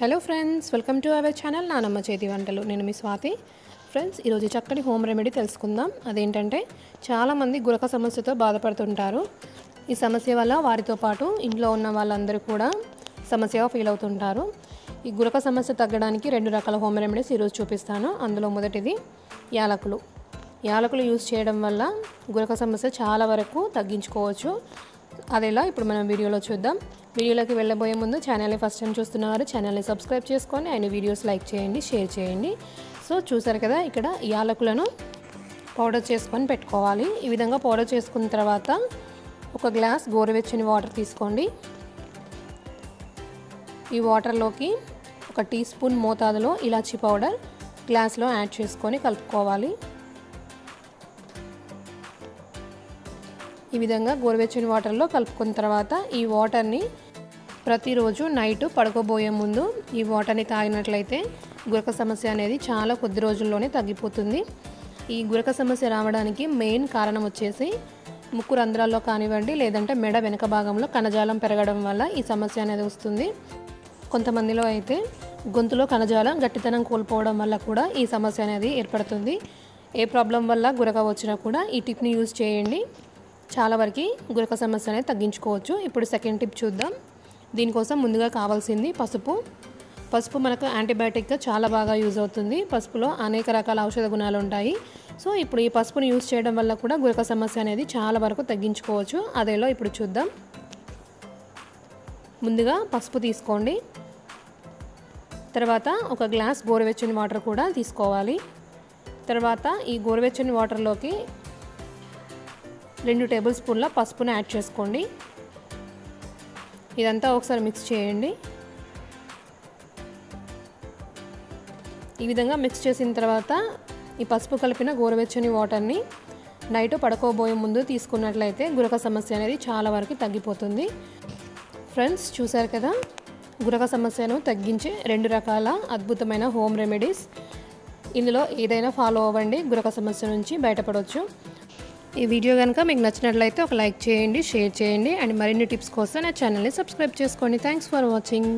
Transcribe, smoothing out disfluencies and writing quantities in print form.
Hello friends, welcome to our channel నానమ్మ చేతి వంటలు. నేను మీ స్వాతి. ఫ్రెండ్స్, ఈరోజు చక్కటి హోమ్ రెమెడీ తెలుసుకుందాం. అదేంటంటే, చాలామంది గురక సమస్యతో బాధపడుతుంటారు. ఈ సమస్య వల్ల వారితో పాటు ఇంట్లో ఉన్న వాళ్ళందరూ కూడా సమస్యగా ఫీల్ అవుతుంటారు. ఈ గురక సమస్య తగ్గడానికి 2 రకాల హోమ్ రెమెడీస్ ఈరోజు చూపిస్తాను. అందులో మొదటిది యాలకులు. యాలకులు యూజ్ చేయడం వల్ల గురక సమస్య చాలా వరకు తగ్గించుకోవచ్చు. అదేలా ఇప్పుడు మనం వీడియోలో చూద్దాం. వీడియోలోకి వెళ్ళబోయే ముందు ఛానల్ని ఫస్ట్ టైం చూస్తున్నవారు ఛానల్ని సబ్స్క్రైబ్ చేసుకొని అండ్ వీడియోస్ లైక్ చేయండి, షేర్ చేయండి. సో చూసారు కదా, ఇక్కడ యాలకులను పౌడర్ చేసుకొని పెట్టుకోవాలి. ఈ విధంగా పౌడర్ చేసుకున్న తర్వాత ఒక గ్లాస్ గోరువెచ్చని వాటర్ తీసుకోండి. ఈ వాటర్లోకి 1 టీ స్పూన్ మోతాదులో ఇలాచీ పౌడర్ గ్లాస్లో యాడ్ చేసుకొని కలుపుకోవాలి. ఈ విధంగా గోరువెచ్చని వాటర్లో కలుపుకున్న తర్వాత ఈ వాటర్ని ప్రతిరోజు నైట్ పడుకోబోయే ముందు ఈ వాటర్ని తాగినట్లయితే గురక సమస్య అనేది చాలా కొద్ది రోజుల్లోనే తగ్గిపోతుంది. ఈ గురక సమస్య రావడానికి మెయిన్ కారణం వచ్చేసి ముక్కు రంధ్రాల్లో కానివ్వండి, లేదంటే మెడ వెనక భాగంలో కణజాలం పెరగడం వల్ల ఈ సమస్య అనేది వస్తుంది. కొంతమందిలో అయితే గొంతులో కణజాలం గట్టితనం కోల్పోవడం వల్ల కూడా ఈ సమస్య అనేది ఏర్పడుతుంది. ఏ ప్రాబ్లం వల్ల గురక వచ్చినా కూడా ఈ టిప్ని యూజ్ చేయండి. చాలా వరకు గురక సమస్య అనేది తగ్గించుకోవచ్చు. ఇప్పుడు సెకండ్ టిప్ చూద్దాం. దీనికోసం ముందుగా కావాల్సింది పసుపు. పసుపు మనకు యాంటీబయాటిక్గా చాలా బాగా యూజ్ అవుతుంది. పసుపులో అనేక రకాల ఔషధ గుణాలు ఉంటాయి. సో ఇప్పుడు ఈ పసుపుని యూజ్ చేయడం వల్ల కూడా గురక సమస్య అనేది చాలా వరకు తగ్గించుకోవచ్చు. అదేలో ఇప్పుడు చూద్దాం. ముందుగా పసుపు తీసుకోండి. తర్వాత ఒక గ్లాస్ గోరువెచ్చని వాటర్ కూడా తీసుకోవాలి. తర్వాత ఈ గోరువెచ్చని వాటర్లోకి 2 టేబుల్ స్పూన్ల పసుపును యాడ్ చేసుకోండి. ఇదంతా ఒకసారి మిక్స్ చేయండి. ఈ విధంగా మిక్స్ చేసిన తర్వాత ఈ పసుపు కలిపిన గోరువెచ్చని వాటర్ని నైట్ పడుకోబోయే ముందు తీసుకున్నట్లయితే గురక సమస్య అనేది చాలా వరకు తగ్గిపోతుంది. ఫ్రెండ్స్, చూసారు కదా, గురక సమస్యను తగ్గించే 2 రకాల అద్భుతమైన హోమ్ రెమెడీస్. ఇందులో ఏదైనా ఫాలో అవ్వండి, గురక సమస్య నుంచి బయటపడవచ్చు. ఈ వీడియో కనుక మీకు నచ్చినట్లయితే ఒక లైక్ చేయండి, షేర్ చేయండి అండ్ మరిన్ని టిప్స్ కోసం నా ఛానల్ని సబ్స్క్రైబ్ చేసుకోండి. Thanks for watching.